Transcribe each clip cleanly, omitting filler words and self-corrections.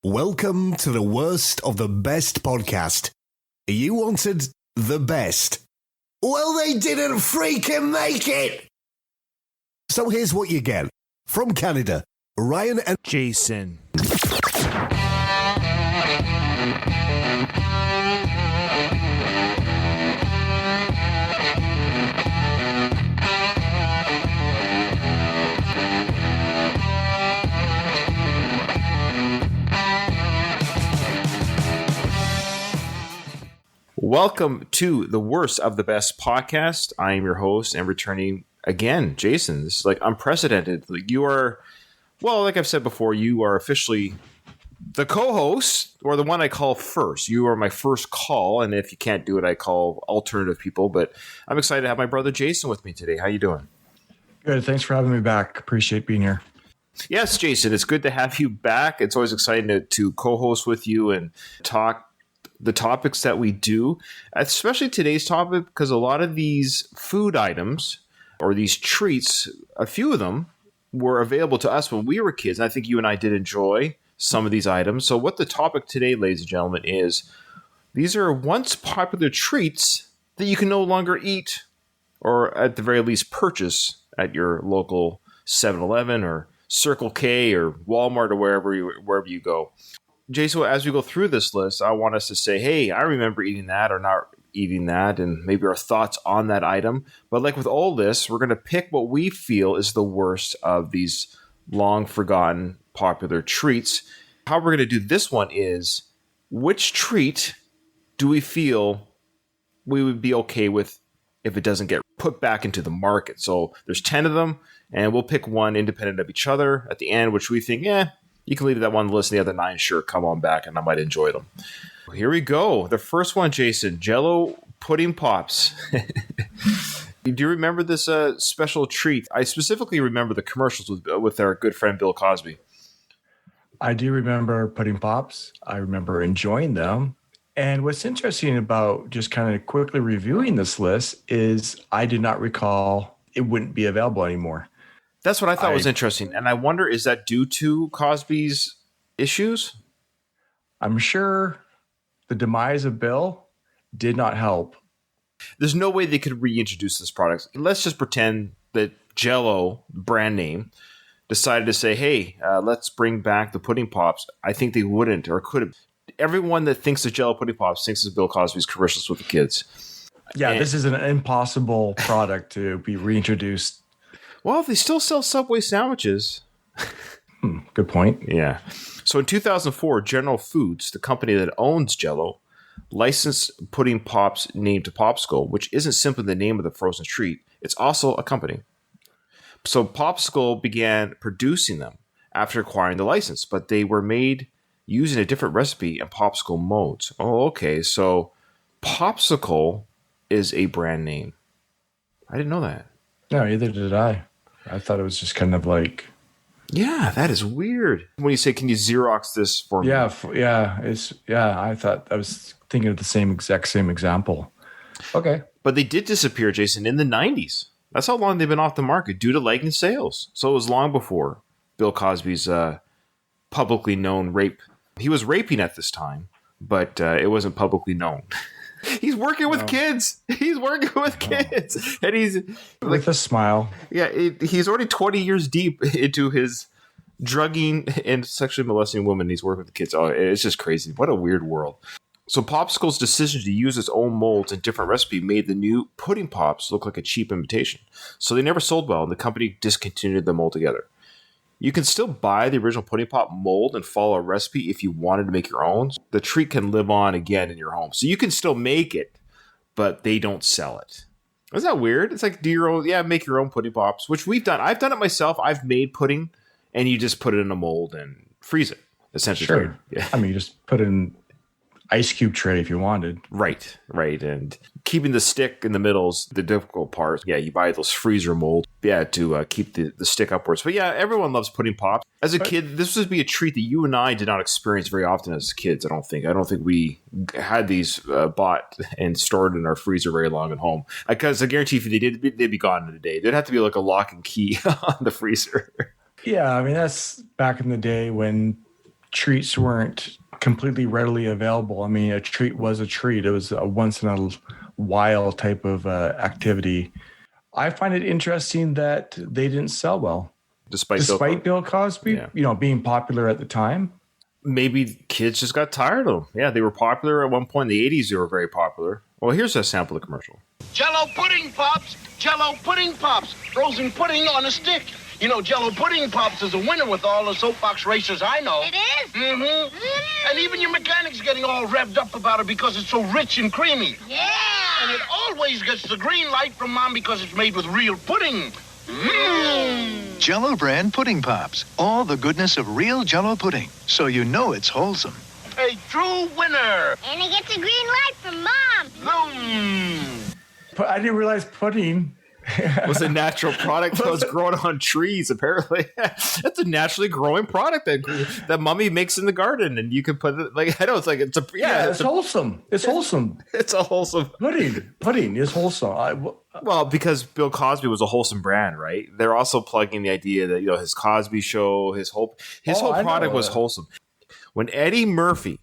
Welcome to the worst of the best podcast. You wanted the best. Well, they didn't freaking make it! So here's what you get. From Canada, Ryan and Jason. Welcome to the worst of the best podcast. I am your host and returning again, Jason. This is like unprecedented. You are, well, like I've said before, you are officially the co-host, or the one I call first. You are my first call, and if you can't do it, I call alternative people. But I'm excited to have my brother Jason with me today. How you doing? Good. Thanks for having me back. Appreciate being here. Yes, Jason, it's good to have you back. It's always exciting to co-host with you and talk the topics that we do, especially today's topic, because a lot of these food items or these treats, a few of them were available to us when we were kids. And I think you and I did enjoy some of these items. So what the topic today, ladies and gentlemen, is these are once popular treats that you can no longer eat, or at the very least purchase at your local 7-Eleven or Circle K or Walmart or wherever you go. Jason, as we go through this list, I want us to say, hey, I remember eating that or not eating that, and maybe our thoughts on that item. But like with all this, we're going to pick what we feel is the worst of these long forgotten popular treats. How we're going to do this one is, which treat do we feel we would be okay with if it doesn't get put back into the market? So there's 10 of them, and we'll pick one independent of each other at the end, which we think, you can leave that one on the list, and the other 9, sure, come on back, and I might enjoy them. Here we go. The first one, Jason, Jell-O Pudding Pops. Do you remember this special treat? I specifically remember the commercials with our good friend Bill Cosby. I do remember Pudding Pops. I remember enjoying them. And what's interesting about just kind of quickly reviewing this list is I did not recall it wouldn't be available anymore. That's what I thought was interesting. And I wonder, is that due to Cosby's issues? I'm sure the demise of Bill did not help. There's no way they could reintroduce this product. Let's just pretend that Jell-O, brand name, decided to say, hey, let's bring back the Pudding Pops. I think they wouldn't or could have. Everyone that thinks of Jell-O Pudding Pops thinks of Bill Cosby's commercials with the kids. Yeah, this is an impossible product to be reintroduced. Well, they still sell Subway sandwiches. Good point. Yeah. So in 2004, General Foods, the company that owns Jell-O, licensed Pudding Pops named Popsicle, which isn't simply the name of the frozen treat. It's also a company. So Popsicle began producing them after acquiring the license, but they were made using a different recipe and Popsicle modes. Oh, okay. So Popsicle is a brand name. I didn't know that. No, neither did I. I thought it was just kind of like... Yeah, that is weird. When you say, can you Xerox this for me? Yeah, I thought I was thinking of the exact same example. Okay. But they did disappear, Jason, in the 90s. That's how long they've been off the market due to lagging sales. So it was long before Bill Cosby's publicly known rape. He was raping at this time, but it wasn't publicly known. He's working with kids. He's working with kids. And he's... With a smile. Yeah, he's already 20 years deep into his drugging and sexually molesting women. He's working with kids. Oh, it's just crazy. What a weird world. So Popsicle's decision to use its own molds and different recipe made the new Pudding Pops look like a cheap imitation. So they never sold well, and the company discontinued them altogether. You can still buy the original Pudding Pop mold and follow a recipe if you wanted to make your own. The treat can live on again in your home. So you can still make it, but they don't sell it. Isn't that weird? It's like, make your own Pudding Pops, which we've done. I've done it myself. I've made pudding, and you just put it in a mold and freeze it, essentially. Sure. Yeah. I mean, you just put it in ice cube tray if you wanted. Right. And keeping the stick in the middle is the difficult part. Yeah, you buy those freezer molds, to keep the stick upwards. But yeah, everyone loves Pudding Pops. As a kid, this would be a treat that you and I did not experience very often as kids, I don't think. I don't think we had these bought and stored in our freezer very long at home. Because I guarantee if they did, they'd be gone in a day. There'd have to be like a lock and key on the freezer. Yeah, I mean, that's back in the day when treats weren't completely readily available. I mean, a treat was a treat. It was a once in a while type of activity. I find it interesting that they didn't sell well. Despite Bill Cosby, being popular at the time. Maybe kids just got tired of them. Yeah, they were popular at one point. In the 80s, they were very popular. Well, here's a sample of the commercial. Jell-O pudding pops, Jell-O pudding pops, frozen pudding on a stick. You know, Jell-O pudding pops is a winner with all the soapbox racers I know. It is? Mm-hmm. And even your mechanic's getting all revved up about it because it's so rich and creamy. Yeah! And it always gets the green light from Mom because it's made with real pudding. Jell-O brand pudding pops. All the goodness of real Jell-O pudding. So you know it's wholesome. A true winner. And it gets a green light from Mom. But I didn't realize pudding was a natural product that was grown on trees, apparently. That's a naturally growing product that Mommy makes in the garden, and you can put it it's wholesome. It's wholesome. It's a wholesome pudding is wholesome. Well, because Bill Cosby was a wholesome brand, right? They're also plugging the idea that his Cosby Show, his whole product was wholesome. When Eddie Murphy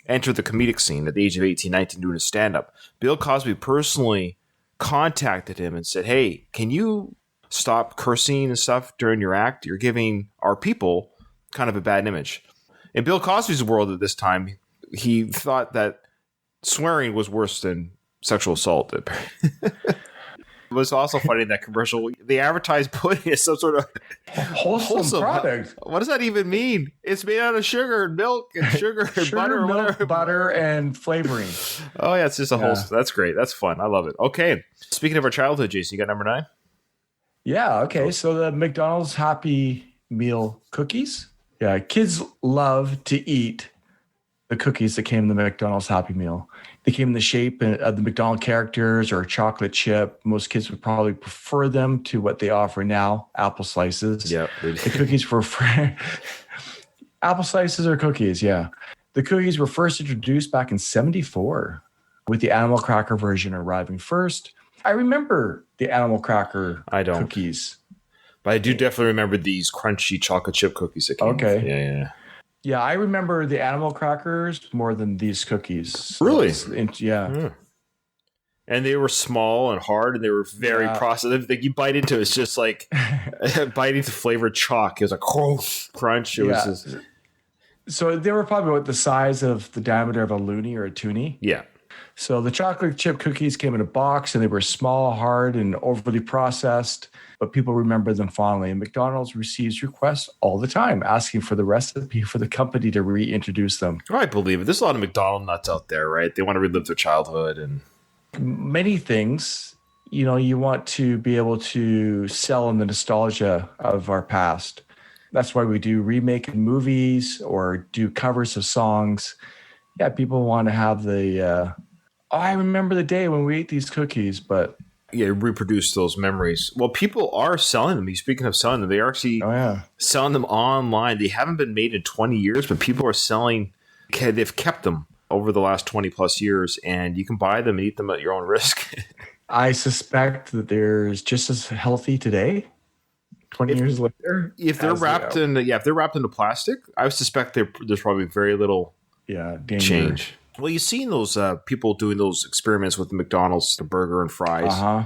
entered the comedic scene at the age of 18, 19 doing a stand-up, Bill Cosby personally contacted him and said, hey, can you stop cursing and stuff during your act? You're giving our people kind of a bad image. In Bill Cosby's world at this time, he thought that swearing was worse than sexual assault. It was also funny in that commercial. They advertised pudding as some sort of wholesome product. What does that even mean? It's made out of sugar and milk and sugar and butter, milk, butter and flavoring. Oh yeah, it's just a wholesome. That's great. That's fun. I love it. Okay, speaking of our childhood, Jason, you got number 9? Yeah. Okay. So the McDonald's Happy Meal cookies. Yeah, kids love to eat the cookies that came in the McDonald's Happy Meal. They came in the shape of the McDonald's characters or a chocolate chip. Most kids would probably prefer them to what they offer now, apple slices. Yeah. The cookies were apple slices or cookies, yeah. The cookies were first introduced back in 1974 with the animal cracker version arriving first. I remember the animal cracker cookies. But I do definitely remember these crunchy chocolate chip cookies that came. Okay. Yeah. Yeah, I remember the animal crackers more than these cookies. So really? Yeah. And they were small and hard, and they were very processed. Like you bite into it's just like biting into flavored chalk. It was like crunch. It was just... So they were probably about the size of the diameter of a loonie or a toonie. Yeah. So the chocolate chip cookies came in a box, and they were small, hard, and overly processed. But people remember them fondly. And McDonald's receives requests all the time asking for the recipe for the company to reintroduce them. Oh, I believe it. There's a lot of McDonald's nuts out there, right? They want to relive their childhood and many things. You want to be able to sell in the nostalgia of our past. That's why we do remake movies or do covers of songs. Yeah, people want to have the, I remember the day when we ate these cookies, but... Yeah, reproduce those memories. Well, people are selling them. Speaking of selling them, they are actually selling them online. They haven't been made in 20 years, but people are selling. They've kept them over the last 20 plus years, and you can buy them and eat them at your own risk. I suspect that they're just as healthy today, 20 years later. If they're wrapped into plastic, I suspect there's probably very little change. Well, you've seen those people doing those experiments with McDonald's, the burger and fries.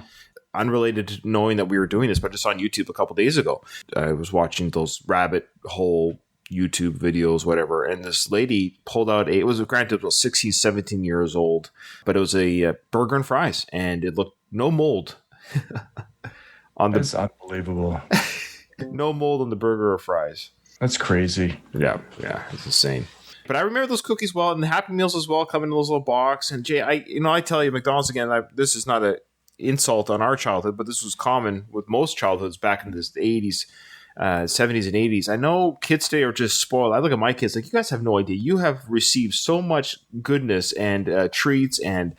Unrelated to knowing that we were doing this, but just on YouTube a couple days ago. I was watching those rabbit hole YouTube videos, whatever, and this lady pulled out it was 16, 17 years old, but it was a burger and fries, and it looked no mold. That's unbelievable. No mold on the burger or fries. That's crazy. Yeah, it's insane. But I remember those cookies well, and the Happy Meals as well, come in those little box. And Jay, I tell you, McDonald's again. This is not an insult on our childhood, but this was common with most childhoods back in the 80s, 70s, and 80s. I know kids today are just spoiled. I look at my kids like, you guys have no idea. You have received so much goodness and treats and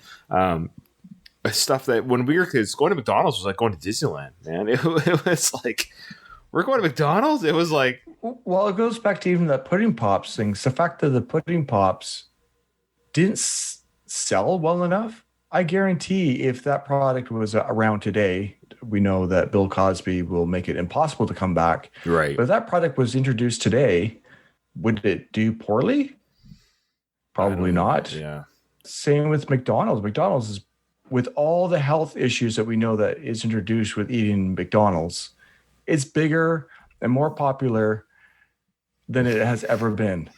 stuff that when we were kids, going to McDonald's was like going to Disneyland. Man, it was like we're going to McDonald's. It was like. Well, it goes back to even the pudding pops things. The fact that the pudding pops didn't sell well enough. I guarantee if that product was around today, we know that Bill Cosby will make it impossible to come back. Right. But if that product was introduced today, Would it do poorly? Probably not. Yeah. Same with McDonald's. McDonald's is, with all the health issues that we know that is introduced with eating McDonald's, it's bigger and more popular than it has ever been.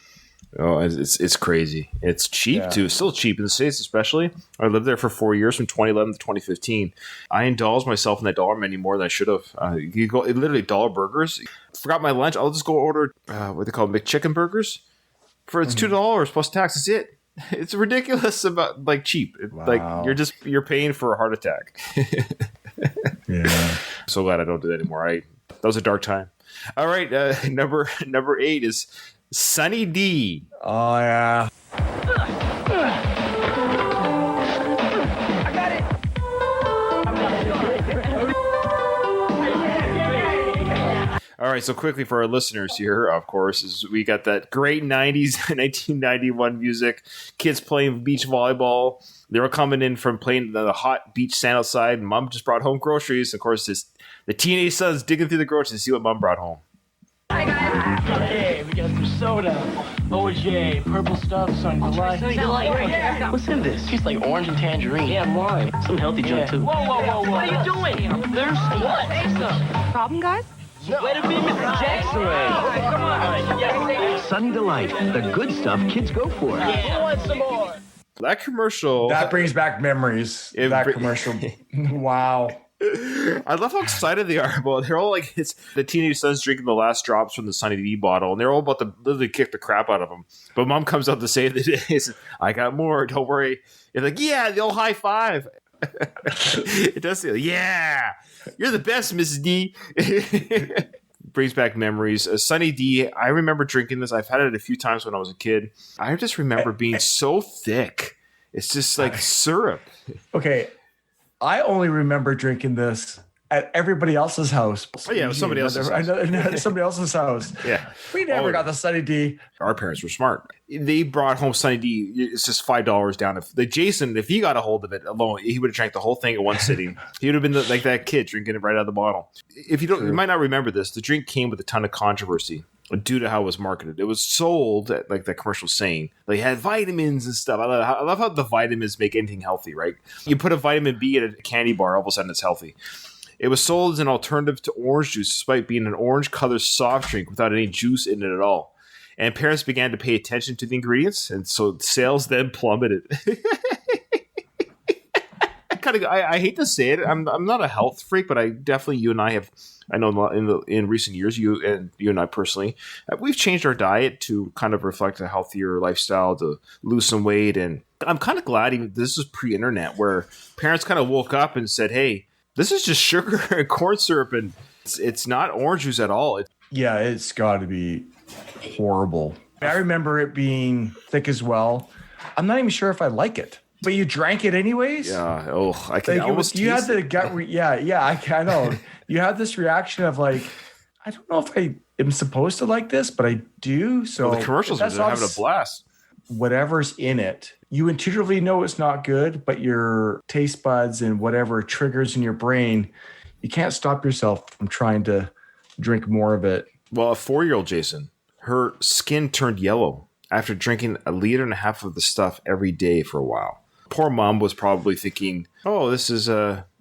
Oh, it's crazy. It's cheap too. It's still cheap in the States, especially. I lived there for 4 years, from 2011 to 2015. I indulged myself in that dollar menu more than I should have. You go, literally dollar burgers. Forgot my lunch. I'll just go order what they call McChicken burgers for it's $2 plus tax. That's it. It's ridiculous about like cheap. Wow. Like you're paying for a heart attack. Yeah. So glad I don't do that anymore. That was a dark time. All right, number 8 is Sunny D. Oh, yeah. All right, so quickly for our listeners here, of course, is we got that great 90s, 1991 music, kids playing beach volleyball. They were coming in from playing the hot beach sand outside, and Mom just brought home groceries. Of course, the teenage son's digging through the groceries to see what Mom brought home. Hey, we got some soda, OJ, purple stuff, Sunny Delight. What's in this? Tastes like orange and tangerine. Yeah, and lime. Some healthy junk too. Whoa. What are you doing? There's what? Say something. Problem, guys? Way to be Mr. Jackson. Come on. Yes, Sunny Delight, the good stuff kids go for. yeah. Want some more? That commercial. That brings back memories. That commercial. Wow. I love how excited they are about it. They're all like, it's the teenage son's drinking the last drops from the Sunny D bottle, and they're all about to literally kick the crap out of him. But Mom comes up to save the day. I got more. Don't worry. You're like, yeah, the old high five. It does feel, yeah, you're the best, Mrs. D. Brings back memories. Sunny D, I remember drinking this. I've had it a few times when I was a kid. I just remember being so thick. It's just like syrup. Okay. I only remember drinking this at everybody else's house. Oh, yeah, it was somebody else's house. Somebody else's house. Yeah. We never got the Sunny D. Our parents were smart. They brought home Sunny D. It's just $5 down. If he got a hold of it alone, he would have drank the whole thing in one sitting. He would have been like that kid drinking it right out of the bottle. If you don't, you might not remember this. The drink came with a ton of controversy due to how it was marketed. It was sold, like the commercial saying, they had vitamins and stuff. I love how the vitamins make anything healthy, right? You put a vitamin B in a candy bar, all of a sudden it's healthy. It was sold as an alternative to orange juice, despite being an orange-colored soft drink without any juice in it at all. And parents began to pay attention to the ingredients, and so sales then plummeted. I hate to say it. I'm not a health freak, but I definitely, you and I have. I know in recent years, you and I personally, we've changed our diet to kind of reflect a healthier lifestyle, to lose some weight, and I'm kind of glad even this is pre-internet, where parents kind of woke up and said, "Hey, this is just sugar and corn syrup, and it's not orange juice at all." Yeah, it's got to be horrible. I remember it being thick as well. I'm not even sure if I like it, but you drank it anyways. Yeah. Oh, I can almost. You had the gut. I know. You had this reaction of like, I don't know if I am supposed to like this, but I do. So the commercials are having a blast. Whatever's in it, you intuitively know it's not good, but your taste buds and whatever triggers in your brain, you can't stop yourself from trying to drink more of it. Well, a 4-year-old Jason, her skin turned yellow after drinking 1.5 liters of the stuff every day for a while. Poor mom was probably thinking, oh, this is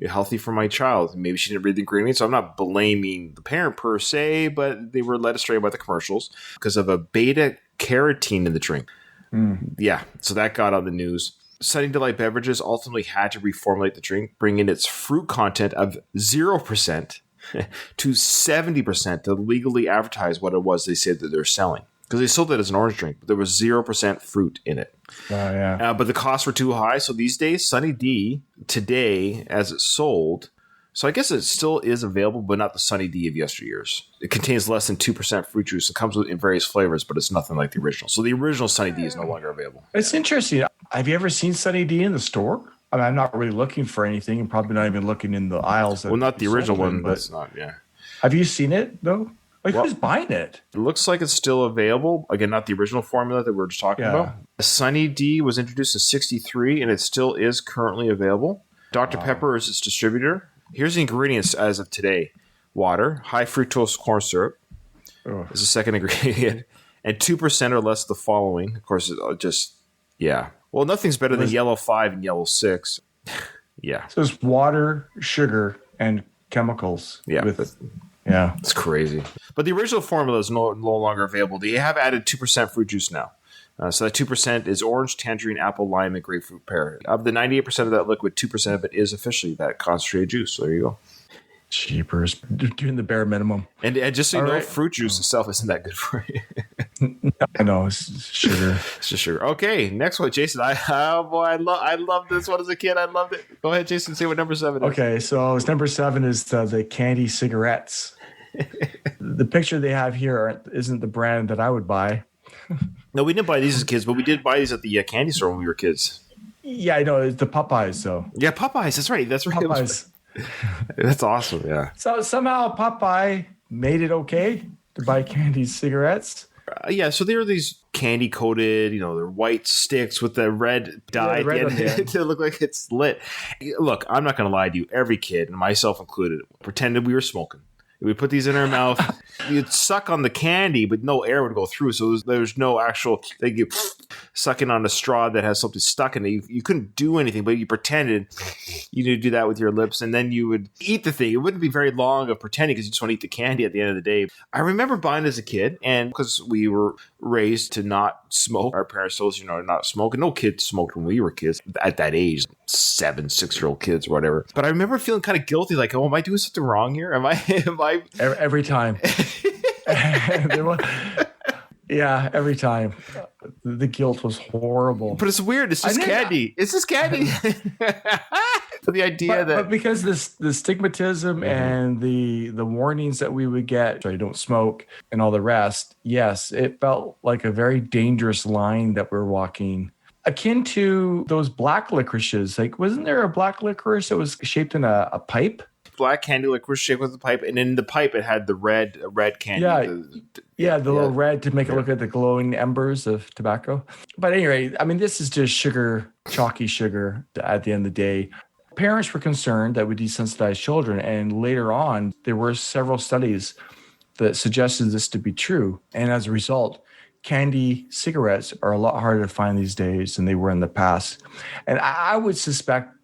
healthy for my child. Maybe she didn't read the ingredients. So I'm not blaming the parent per se, but they were led astray by the commercials because of a beta carotene in the drink. Yeah, so that got on the news. Sunny Delight Beverages ultimately had to reformulate the drink, bringing its fruit content of 0% to 70% to legally advertise what it was they said that they're selling. Because they sold it as an orange drink, but there was 0% fruit in it. Oh, yeah. But the costs were too high. So these days, Sunny D, today, as it's sold, so I guess it still is available, but not the Sunny D of yesteryears. It contains less than 2% fruit juice. It comes in various flavors, but it's nothing like the original. So the original Sunny D is no longer available. It's interesting. Have you ever seen Sunny D in the store? I mean, I'm not really looking for anything, and probably not even looking in the aisles. Well, not the original one, but it's not, yeah. Have you seen it, though? Like, who's buying it? It looks like it's still available. Again, not the original formula that we were just talking about. Sunny D was introduced in 1963, and it still is currently available. Dr. Pepper is its distributor. Here's the ingredients as of today. Water, high fructose corn syrup is the second ingredient. and 2% or less of the following. Of course, well, nothing's better than yellow 5 and yellow 6. Yeah. So it's water, sugar, and chemicals. Yeah. It's crazy. But the original formula is no longer available. They have added 2% fruit juice now. So that 2% is orange, tangerine, apple, lime, and grapefruit pear. Of the 98% of that liquid, 2% of it is officially that concentrated juice. So there you go. Cheapers. Doing the bare minimum. And just so you know, fruit juice itself isn't that good for you. I know, it's sugar. It's just sugar. Okay, next one, Jason. I love this one as a kid. I loved it. Go ahead, Jason. Say what number 7 is. Okay, so number 7 is the candy cigarettes. The picture they have here isn't the brand that I would buy. No, we didn't buy these as kids, but we did buy these at the candy store when we were kids. Yeah, I know. It's the Popeyes, though. Yeah, Popeyes. That's right. Popeyes. That's awesome. Yeah. So somehow Popeye made it okay to buy candy cigarettes. So there are these candy coated, they're white sticks with the red dye to look like it's lit. Look, I'm not going to lie to you. Every kid, and myself included, pretended we were smoking. We put these in our mouth. You'd suck on the candy, but no air would go through. So there's no actual thing. You sucking on a straw that has something stuck in it. You couldn't do anything, but you pretended you would do that with your lips, and then you would eat the thing. It wouldn't be very long of pretending because you just want to eat the candy at the end of the day. I remember buying it as a kid, and because we were raised to not smoke, our parents told us, not smoke. And no kids smoked when we were kids at that age, 7, 6-year-old kids or whatever. But I remember feeling kind of guilty, like, oh, am I doing something wrong here? Am I? Every time. Yeah, every time. The guilt was horrible. But it's weird. It's just candy. It's just candy. But the idea but because the stigmatism and the warnings that we would get, so you don't smoke and all the rest, yes, it felt like a very dangerous line that we're walking. Akin to those black licorices. Like, wasn't there a black licorice that was shaped in a pipe? Black candy licorice shaped with the pipe, and in the pipe it had the red candy. The little red to make it look like the glowing embers of tobacco. But anyway, this is just sugar, chalky sugar at the end of the day. Parents were concerned that we desensitize children, and later on, there were several studies that suggested this to be true. And as a result, candy cigarettes are a lot harder to find these days than they were in the past. And I would suspect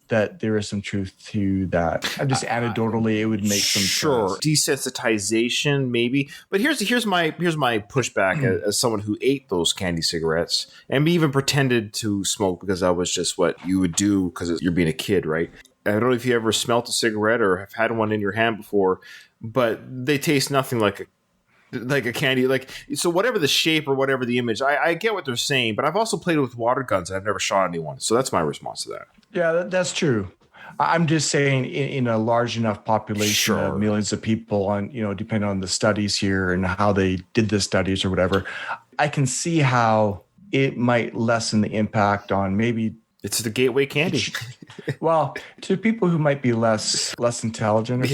that there is some truth to that. Just anecdotally, it would make some sense. Desensitization, maybe. But here's my pushback as someone who ate those candy cigarettes and even pretended to smoke because that was just what you would do because you're being a kid, right? I don't know if you ever smelt a cigarette or have had one in your hand before, but they taste nothing like a candy. So whatever the shape or whatever the image, I get what they're saying, but I've also played with water guns and I've never shot anyone. So that's my response to that. Yeah, that's true. I'm just saying in a large enough population of millions of people, and depending on the studies here and how they did the studies or whatever, I can see how it might lessen the impact on maybe. It's the gateway candy. Well, to people who might be less intelligent.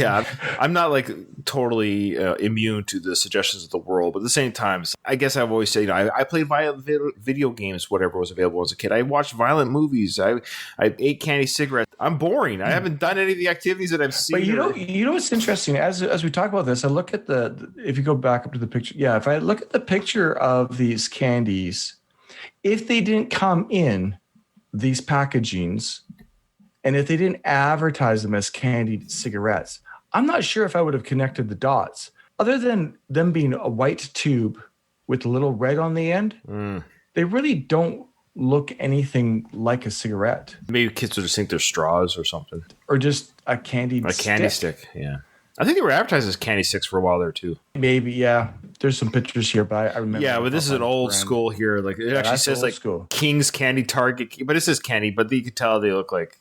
I'm not totally immune to the suggestions of the world, but at the same time, I guess I've always said, I played violent video games, whatever was available as a kid. I watched violent movies. I ate candy cigarettes. I'm boring. I haven't done any of the activities that I've seen. But you know what's interesting? As we talk about this, I look at if you go back up to the picture, if I look at the picture of these candies, if they didn't come in these packagings, and if they didn't advertise them as candied cigarettes, I'm not sure if I would have connected the dots. Other than them being a white tube with a little red on the end, they really don't look anything like a cigarette. Maybe kids would just think they're straws or something. Or just a candy stick, yeah. I think they were advertised as candy sticks for a while there too. Maybe, yeah. There's some pictures here, but I remember. Yeah, but this is an old school here. It actually says school. King's Candy Target, but it says candy. But you can tell they look like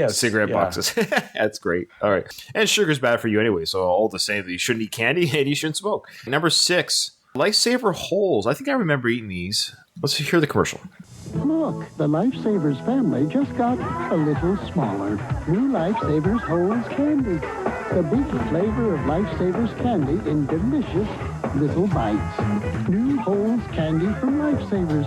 cigarette boxes. That's great. All right, and sugar's bad for you anyway. So all the same, that you shouldn't eat candy and you shouldn't smoke. Number 6, Lifesaver Holes. I think I remember eating these. Let's hear the commercial. Look, the Lifesavers family just got a little smaller. New Lifesavers Holes candy. The big flavor of Lifesavers candy in delicious little bites. New Holes candy from Lifesavers.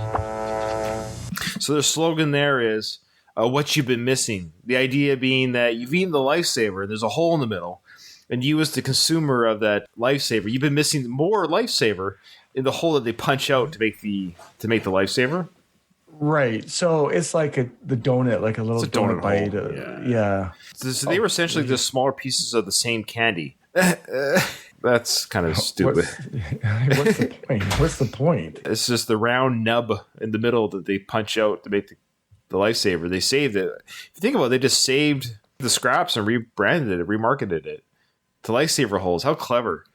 So their slogan there is, what you've been missing. The idea being that you've eaten the Lifesaver, there's a hole in the middle, and you as the consumer of that Lifesaver, you've been missing more Lifesaver in the hole that they punch out to make the Lifesaver. Right. So it's like the donut, like a little donut bite. Yeah. So they were essentially just smaller pieces of the same candy. That's kind of stupid. What's the point? What's the point? It's just the round nub in the middle that they punch out to make the Lifesaver. They saved it. If you think about it, they just saved the scraps and rebranded it, remarketed it to Lifesaver holes. How clever.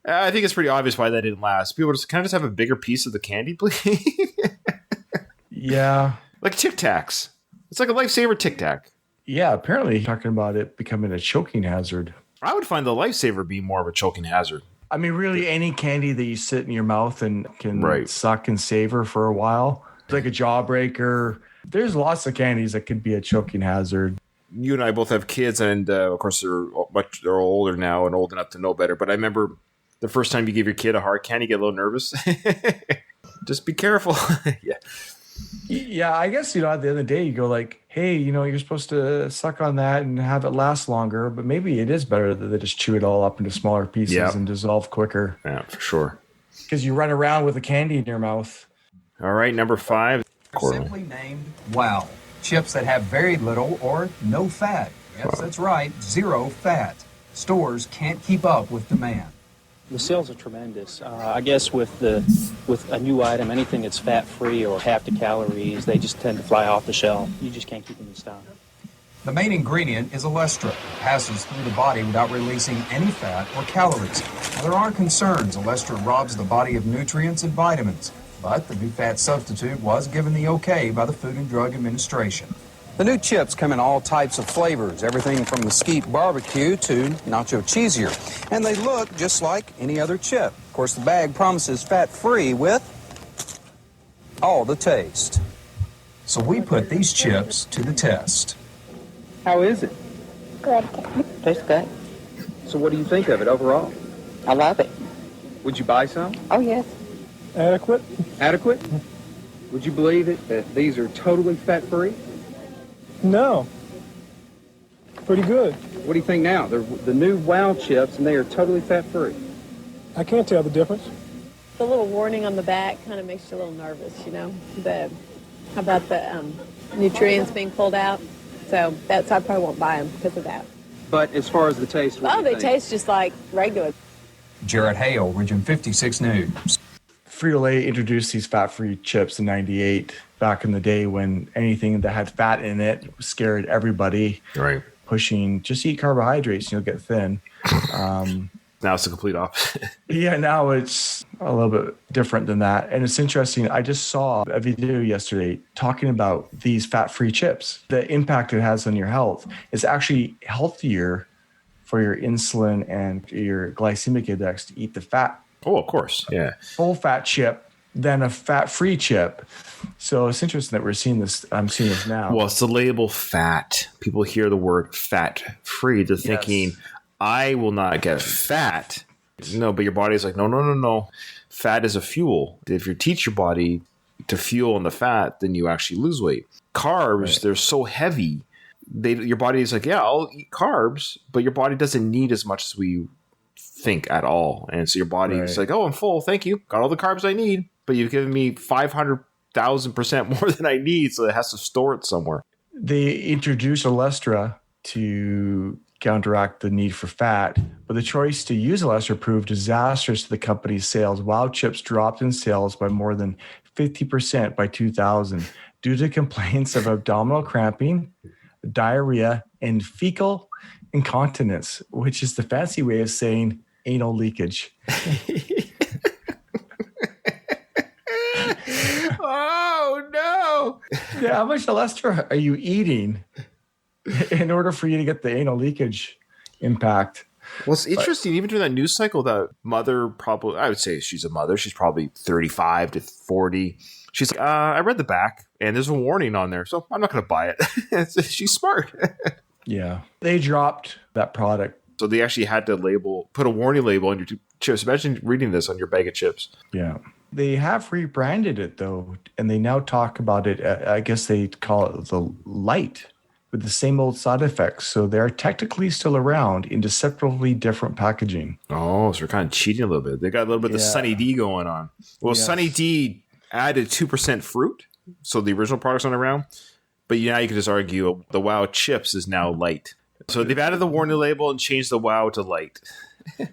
I think it's pretty obvious why that didn't last. People just kind of just have a bigger piece of the candy, please. Yeah. Like Tic Tacs. It's like a Lifesaver Tic Tac. Yeah, apparently talking about it becoming a choking hazard. I would find the Lifesaver be more of a choking hazard. I mean, really, any candy that you sit in your mouth and can suck and savor for a while. It's like a jawbreaker. There's lots of candies that could be a choking hazard. You and I both have kids, and of course, they're older now and old enough to know better. But I remember the first time you give your kid a hard candy, you get a little nervous. Just be careful. Yeah. Yeah, I guess, at the end of the day, you go like, hey, you're supposed to suck on that and have it last longer, but maybe it is better that they just chew it all up into smaller pieces and dissolve quicker. Yeah, for sure. Because you run around with a candy in your mouth. All right, number 5. Simply named Wow. Chips that have very little or no fat. Yes, that's right, 0 fat. Stores can't keep up with demand. The sales are tremendous. I guess with a new item, anything that's fat-free or half the calories, they just tend to fly off the shelf. You just can't keep them in stock. The main ingredient is Olestra. It passes through the body without releasing any fat or calories. Now, there are concerns Olestra robs the body of nutrients and vitamins, but the new fat substitute was given the okay by the Food and Drug Administration. The new chips come in all types of flavors, everything from Mesquite barbecue to nacho cheesier. And they look just like any other chip. Of course, the bag promises fat-free with all the taste. So we put these chips to the test. How is it? Good. Tastes good. So what do you think of it overall? I love it. Would you buy some? Oh, yes. Adequate? Adequate? Would you believe it that these are totally fat-free? No. Pretty good. What do you think now? They're the new Wow chips, and they are totally fat-free. I can't tell the difference. The little warning on the back kind of makes you a little nervous, how about the nutrients being pulled out? So I probably won't buy them because of that. But as far as the taste, what do you they think? taste just like regular. Jared Hale, Region 56 News. Frito-Lay introduced these fat-free chips in '98, back in the day when anything that had fat in it scared everybody. Right. Pushing, just eat carbohydrates and you'll get thin. Now it's the complete opposite. Yeah, now it's a little bit different than that. And it's interesting. I just saw a video yesterday talking about these fat-free chips. The impact it has on your health is actually healthier for your insulin and your glycemic index to eat the fat. Oh, of course. Yeah. Full fat chip than a fat-free chip. So it's interesting that we're seeing this. I'm seeing this now. Well, it's the label fat. People hear the word fat-free. They're thinking, I will not get fat. No, but your body's like, no. Fat is a fuel. If you teach your body to fuel on the fat, then you actually lose weight. Carbs, they're so heavy. Your body is like, yeah, I'll eat carbs, but your body doesn't need as much as we think at all. And so your body is like, oh, I'm full. Thank you. Got all the carbs I need. But you've given me 500,000% more than I need, so it has to store it somewhere. They introduced Olestra to counteract the need for fat, but the choice to use Olestra proved disastrous to the company's sales. Wow chips dropped in sales by more than 50% by 2000 due to complaints of abdominal cramping, diarrhea, and fecal incontinence, which is the fancy way of saying anal leakage. Oh, no. Yeah, how much Olestra are you eating in order for you to get the anal leakage impact? Well, it's interesting. Even during that news cycle, that mother probably, I would say she's a mother. She's probably 35 to 40. She's like, I read the back and there's a warning on there, so I'm not going to buy it. She's smart. Yeah. They dropped that product. So they actually had to put a warning label on your chips. Imagine reading this on your bag of chips. Yeah. They have rebranded it, though, and they now talk about it. I guess they call it the Light. with the same old side effects. So they're technically still around in deceptively different packaging. Oh, so we're kind of cheating a little bit. They got a little bit of Sunny D going on. Well, Sunny D added 2% fruit, so the original product's not around. But now you can just argue the WOW chips is now light. So they've added the warning label and changed the WOW to light.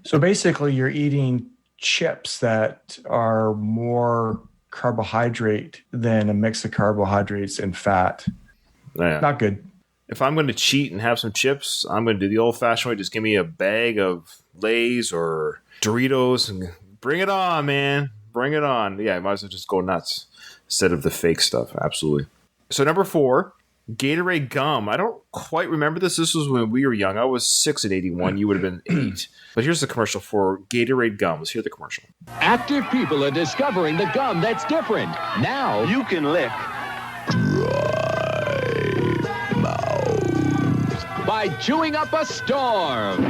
So basically, you're eating chips that are more carbohydrate than a mix of carbohydrates and fat. Yeah. Not good. If I'm going to cheat and have some chips, I'm going to do the old-fashioned way. Just give me a bag of Lay's or Doritos and bring it on, man. Bring it on. Yeah, I might as well just go nuts instead of the fake stuff. Absolutely. So number 4, Gatorade gum. I don't quite remember this. This was when we were young. I was 6 in 81. You would have been 8. But here's the commercial for Gatorade gum. Let's hear the commercial. Active people are discovering the gum that's different. Now you can lick by chewing up a storm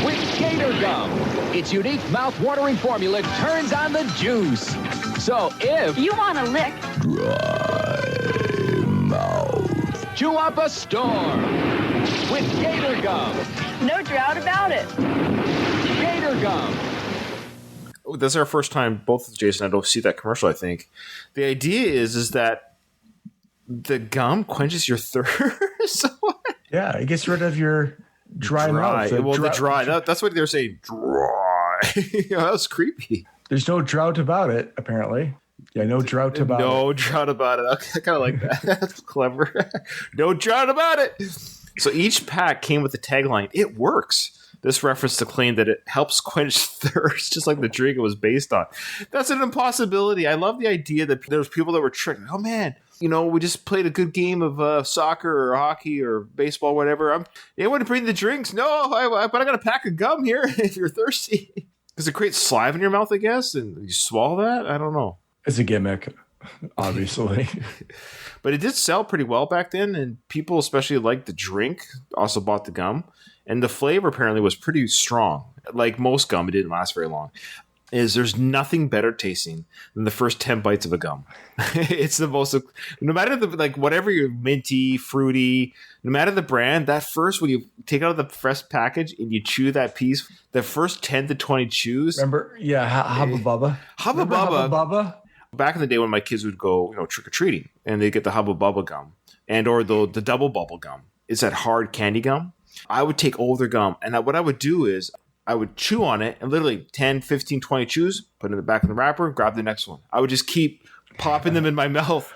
with Gator Gum. Its unique mouth-watering formula turns on the juice. So if You want to lick? chew up a storm with Gator Gum. No drought about it. Gator Gum. This is our first time, both with Jason and I don't see that commercial, I think. The idea is that the gum quenches your thirst. Yeah, it gets rid of your dry mouth. That's what they're saying. Dry. That was creepy. There's no drought about it, apparently. Yeah, no drought about it. No drought about it. I kind of like that. That's clever. No drought about it. So each pack came with the tagline, "It works." This reference to claim that it helps quench thirst, just like the drink it was based on. That's an impossibility. I love the idea that there was people that were tricked. Oh, man, we just played a good game of soccer or hockey or baseball, whatever. They want to bring the drinks. No, but I got a pack of gum here if you're thirsty. Because it creates saliva in your mouth, I guess, and you swallow that? I don't know. It's a gimmick, obviously. But it did sell pretty well back then, and people, especially liked the drink, also bought the gum. And the flavor apparently was pretty strong. Like most gum, it didn't last very long. There's nothing better tasting than the first 10 bites of a gum. It's the most, no matter whatever you're minty, fruity, no matter the brand, that first, when you take out of the fresh package and you chew that piece, the first 10 to 20 chews. Remember? Yeah, Hubba Bubba. Hubba Bubba. Back in the day when my kids would go, trick-or-treating and they'd get the Hubba Bubba gum or the double bubble gum. It's that hard candy gum. I would take older gum, and what I would do is I would chew on it, and literally 10, 15, 20 chews, put it in the back of the wrapper, grab the next one. I would just keep popping them in my mouth,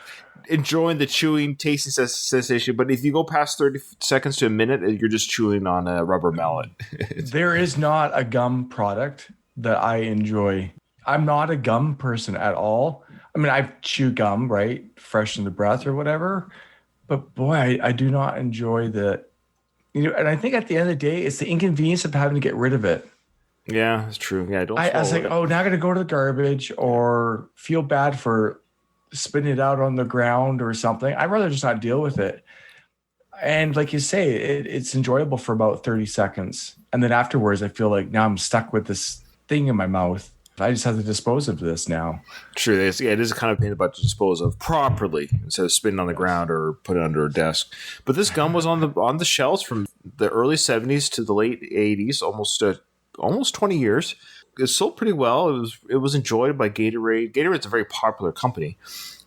enjoying the chewing, tasting sensation. But if you go past 30 seconds to a minute, you're just chewing on a rubber mallet. There is not a gum product that I enjoy. I'm not a gum person at all. I mean, I chew gum, right? Fresh in the breath or whatever. But boy, I do not enjoy the... and I think at the end of the day, it's the inconvenience of having to get rid of it. Yeah, it's true. Yeah, I was like, now I got to go to the garbage or feel bad for spitting it out on the ground or something. I'd rather just not deal with it. And like you say, it's enjoyable for about 30 seconds. And then afterwards, I feel like now I'm stuck with this thing in my mouth. I just have to dispose of this now. True. It is a kind of pain about to dispose of properly instead of spitting on the ground or put it under a desk. But this gum was on the shelves from the early 70s to the late 80s, almost 20 years. It sold pretty well. It was enjoyed by Gatorade. Gatorade's a very popular company.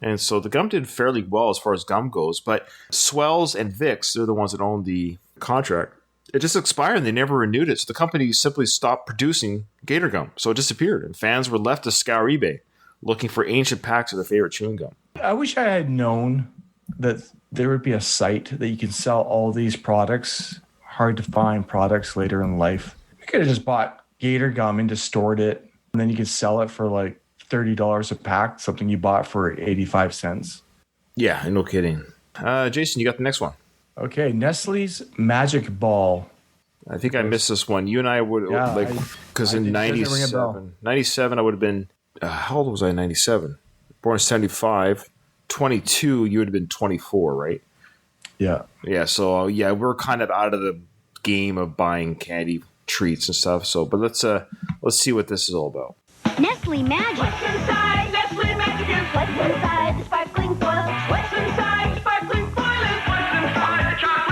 And so the gum did fairly well as far as gum goes. But Swells and Vicks, they're the ones that own the contract. It just expired and they never renewed it. So the company simply stopped producing Gator gum. So it disappeared. And fans were left to scour eBay looking for ancient packs of their favorite chewing gum. I wish I had known that there would be a site that you can sell all these products, hard to find products later in life. You could have just bought Gator gum and just stored it. And then you could sell it for like $30 a pack, something you bought for 85 cents. Yeah, no kidding. Jason, you got the next one. Okay, Nestle's Magic Ball. I think I missed this one. You and I would, because in 97, I would have been, how old was I in 97? Born in 75. 22, you would have been 24, right? Yeah. Yeah, so we're kind of out of the game of buying candy treats and stuff. So, but let's see what this is all about. Nestle Magic. What's inside Nestle Magic? What's inside the sparkling foil? What's inside sparkling foil? What's inside the chocolate?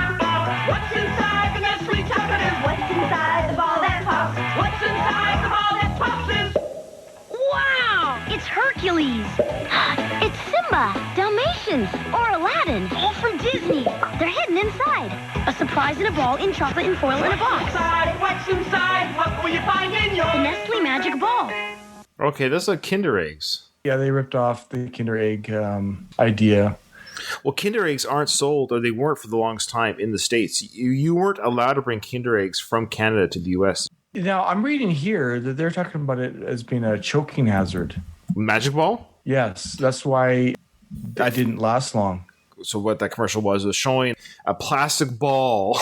Hercules. It's Simba, Dalmatians, or Aladdin. All from Disney. They're hidden inside. A surprise in a ball in chocolate and foil in a box. What's inside? What will you find in your... The Nestle Magic Ball. Okay, those are Kinder Eggs. Yeah, they ripped off the Kinder Egg idea. Well, Kinder Eggs aren't sold, or they weren't for the longest time in the States. You weren't allowed to bring Kinder Eggs from Canada to the U.S. Now, I'm reading here that they're talking about it as being a choking hazard. Magic Ball? Yes, that's why that didn't last long. So what that commercial was showing a plastic ball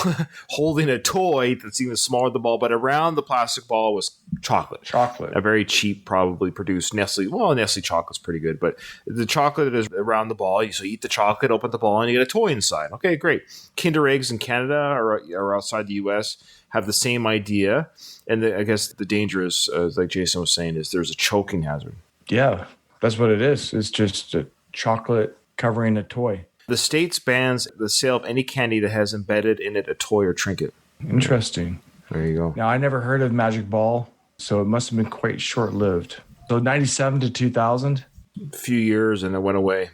holding a toy that's even smaller than the ball, but around the plastic ball was chocolate. Chocolate. A very cheap, probably produced Nestle. Well, Nestle chocolate's pretty good, but the chocolate is around the ball. So you eat the chocolate, open the ball, and you get a toy inside. Okay, great. Kinder Eggs in Canada or outside the U.S. have the same idea. And I guess the danger is, like Jason was saying, is there's a choking hazard. Yeah, that's what it is. It's just a chocolate covering a toy. The States bans the sale of any candy that has embedded in it a toy or trinket. Interesting. There you go. Now, I never heard of Magic Ball, so it must have been quite short-lived. So 97 to 2000? A few years, and it went away.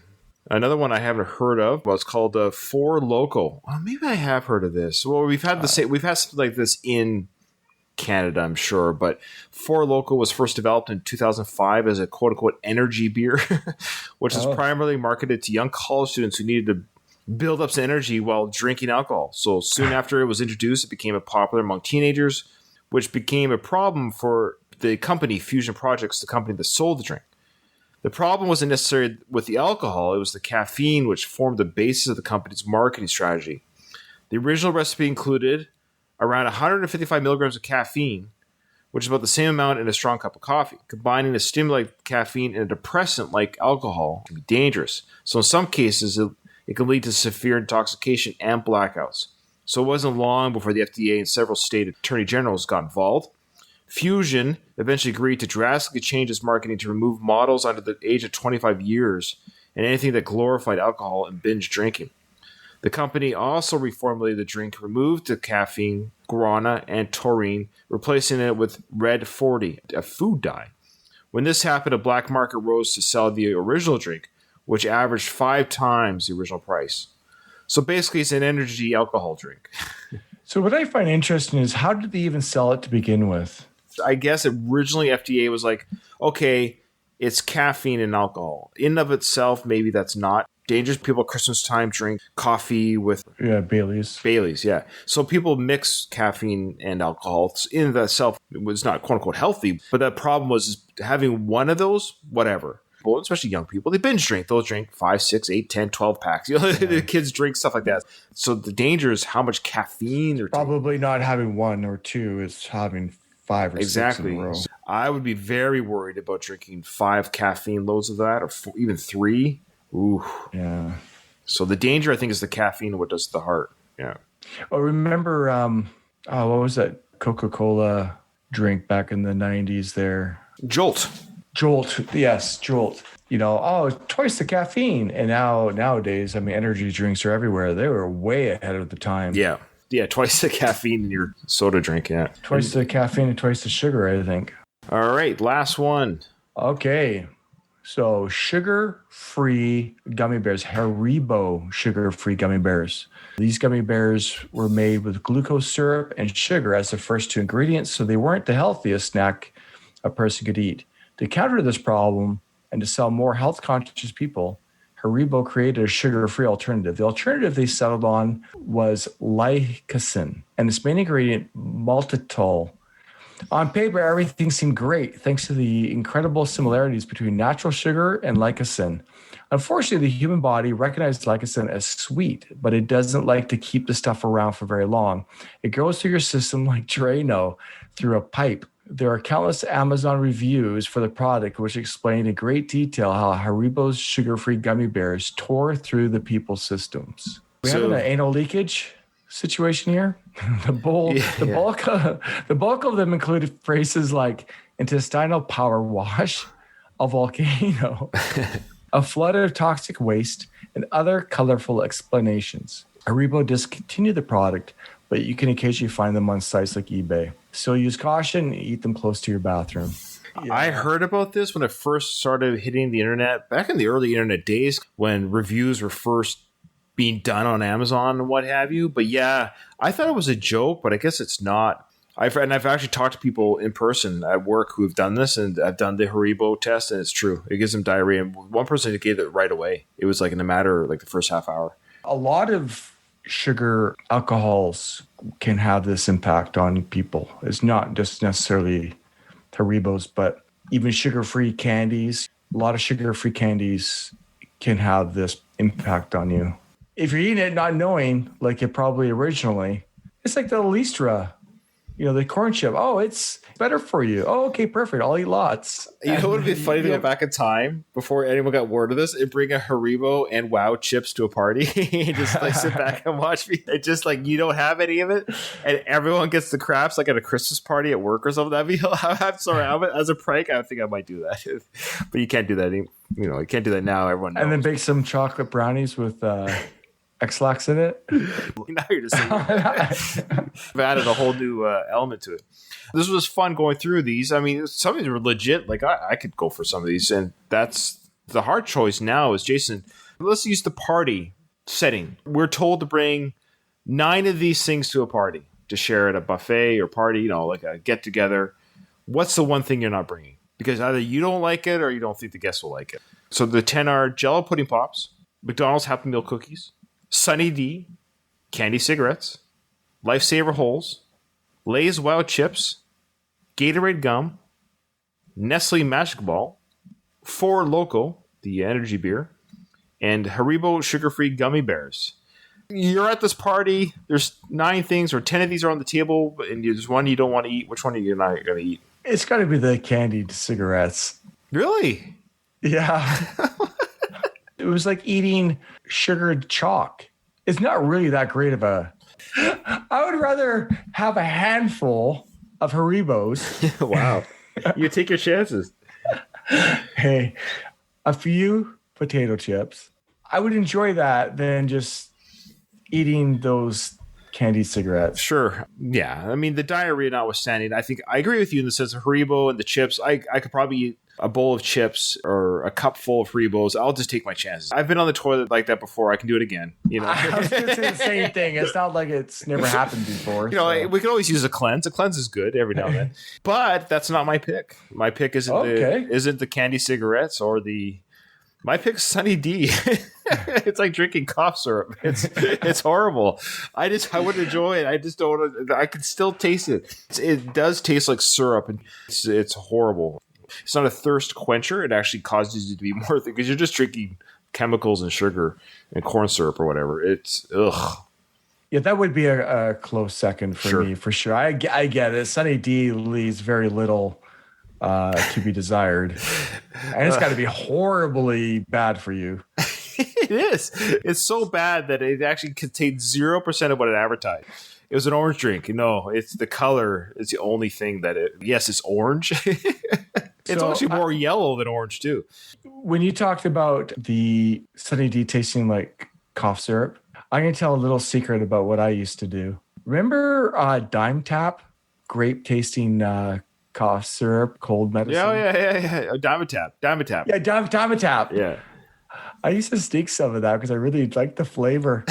Another one I haven't heard of was called Four Loko. Well, maybe I have heard of this. Well, we've had something like this in Canada, I'm sure, but Four Loko was first developed in 2005 as a quote-unquote energy beer, which is primarily marketed to young college students who needed to build up some energy while drinking alcohol. So soon after it was introduced, it became popular among teenagers, which became a problem for the company Fusion Projects, the company that sold the drink. The problem wasn't necessarily with the alcohol, it was the caffeine which formed the basis of the company's marketing strategy. The original recipe included around 155 milligrams of caffeine, which is about the same amount in a strong cup of coffee. Combining a stimulant like caffeine and a depressant like alcohol can be dangerous. So in some cases, it can lead to severe intoxication and blackouts. So it wasn't long before the FDA and several state attorney generals got involved. Fusion eventually agreed to drastically change its marketing to remove models under the age of 25 years and anything that glorified alcohol and binge drinking. The company also reformulated the drink, removed the caffeine, guarana, and taurine, replacing it with Red 40, a food dye. When this happened, a black market rose to sell the original drink, which averaged 5 times the original price. So basically, it's an energy alcohol drink. So what I find interesting is, how did they even sell it to begin with? I guess originally FDA was like, okay, it's caffeine and alcohol. In and of itself, maybe that's not dangerous. People at Christmas time drink coffee with Baileys. Baileys, yeah. So people mix caffeine and alcohol. In of itself, it was not quote unquote healthy, but the problem was having one of those, whatever. Well, especially young people, they binge drink. They'll drink 5, 6, 8, 10, 12 packs. The kids drink stuff like that. So the danger is how much caffeine they're probably not having 1 or 2, it's having 5 or 6 in a row. I would be very worried about drinking 5 caffeine loads of that, or even 3. Ooh. Yeah. So the danger, I think, is the caffeine and what does to the heart. Yeah. Oh, remember, what was that Coca-Cola drink back in the 90s there? Jolt. Yes, Jolt. Twice the caffeine. And nowadays, energy drinks are everywhere. They were way ahead of the time. Yeah. Yeah, twice the caffeine in your soda drink, yeah. Twice the caffeine and twice the sugar, I think. All right, last one. Okay. So sugar-free gummy bears, Haribo sugar-free gummy bears. These gummy bears were made with glucose syrup and sugar as the first 2 ingredients, so they weren't the healthiest snack a person could eat. To counter this problem and to sell more health-conscious people, Haribo created a sugar-free alternative. The alternative they settled on was Lycocin, and its main ingredient, maltitol. On paper, everything seemed great thanks to the incredible similarities between natural sugar and Lycocin. Unfortunately, the human body recognizes Lycocin as sweet, but it doesn't like to keep the stuff around for very long. It goes through your system like Drano through a pipe. There are countless Amazon reviews for the product which explain in great detail how Haribo's sugar-free gummy bears tore through the people's systems. We have an anal leakage situation here. The bulk of them included phrases like intestinal power wash, a volcano, a flood of toxic waste, and other colorful explanations. Haribo discontinued the product, but you can occasionally find them on sites like eBay. Still use caution and eat them close to your bathroom. I heard about this when it first started hitting the internet back in the early internet days when reviews were first being done on Amazon and what have you. But yeah, I thought it was a joke, but I guess it's not. I've actually talked to people in person at work who have done this, and I've done the Haribo test, and it's true. It gives them diarrhea. And one person gave it right away. It was like in a matter of like the first half hour. A lot of sugar alcohols can have this impact on people. It's not just necessarily Haribos, but even sugar-free candies. A lot of sugar-free candies can have this impact on you. If you're eating it not knowing, like it probably originally, it's like the Listra, the corn chip. Oh, it's better for you. Oh, okay, perfect. I'll eat lots. You know what would be funny to go back in time before anyone got word of this and bring a Haribo and Wow chips to a party and just like sit back and watch me. It's just like you don't have any of it and everyone gets the craps like at a Christmas party at work or something. That'd be as a prank. I think I might do that, but you can't do that. You can't do that now. Everyone knows. And then bake some chocolate brownies with X-Lax in it. Now you're just saying I've added a whole new element to it. This was fun going through these. I mean, some of these were legit. Like I could go for some of these, and that's the hard choice now. Is Jason? Let's use the party setting. We're told to bring 9 of these things to a party to share at a buffet or party. Like a get together. What's the one thing you're not bringing? Because either you don't like it or you don't think the guests will like it. So the 10 are Jell-O pudding pops, McDonald's Happy Meal cookies, Sunny D, candy cigarettes, Lifesaver Holes, Lay's Wild Chips, Gatorade Gum, Nestle Magic Ball, Four Loko, the energy beer, and Haribo sugar-free gummy bears. You're at this party, there's 9 things or 10 of these are on the table, and there's one you don't want to eat. Which one are you not going to eat? It's got to be the candied cigarettes. Really? Yeah. It was like eating sugared chalk. It's not really that great of a... I would rather have a handful of Haribos. Wow. You take your chances. Hey, a few potato chips. I would enjoy that than just eating those candy cigarettes. Sure. Yeah. I mean, the diarrhea notwithstanding, I think I agree with you in the sense of Haribo and the chips. I could probably eat a bowl of chips or a cup full of Haribos. I'll just take my chances. I've been on the toilet like that before. I can do it again. I was going to say the same thing. It's not like it's never happened before. We could always use a cleanse. A cleanse is good every now and then. But that's not my pick. My pick isn't the candy cigarettes or the... My pick's Sunny D. It's like drinking cough syrup. It's horrible. I wouldn't enjoy it. I just don't. I can still taste it. It does taste like syrup, and it's horrible. It's not a thirst quencher. It actually causes you to be more because you're just drinking chemicals and sugar and corn syrup or whatever. It's ugh. Yeah, that would be a close second for me for sure. I get it. Sunny D leaves very little to be desired, and it's got to be horribly bad for you. It is. It's so bad that it actually contains 0% of what it advertised. It was an orange drink. No, it's the color. It's the only thing that yes, it's orange. It's actually more yellow than orange too. When you talked about the Sunny D tasting like cough syrup, I'm going to tell a little secret about what I used to do. Remember Dime Tap, grape tasting cough syrup, cold medicine? Yeah. Dimetap. Yeah, Dimetap. Yeah. I used to sneak some of that because I really liked the flavor.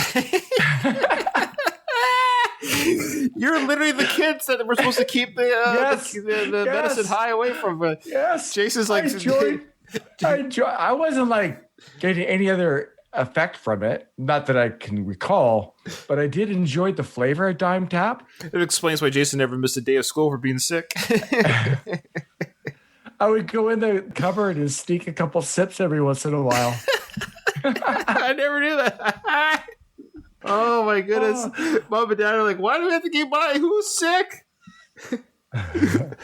You're literally the kids that were supposed to keep the medicine high away from. Yes. Jason's like, I wasn't like getting any other effect from it. Not that I can recall, but I did enjoy the flavor of Dime Tap. It explains why Jason never missed a day of school for being sick. I would go in the cupboard and sneak a couple sips every once in a while. I never knew that. Oh my goodness. Mom and Dad are like, why do we have to keep buying? Who's sick?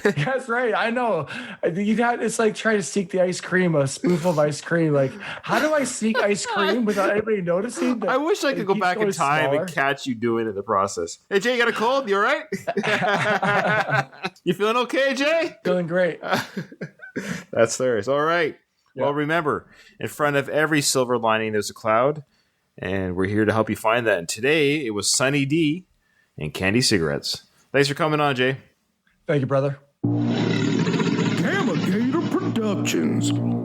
That's right. I know. It's like trying to sneak the ice cream, a spoonful of ice cream. Like, how do I sneak ice cream without anybody noticing? I wish I could go back in time and catch you doing it in the process. Hey, Jay, you got a cold? You all right? You feeling okay, Jay? Feeling great. That's hilarious. All right. Yep. Well, remember, in front of every silver lining, there's a cloud. And we're here to help you find that. And today, it was Sunny D and candy cigarettes. Thanks for coming on, Jay. Thank you, brother. Gamma Game Productions.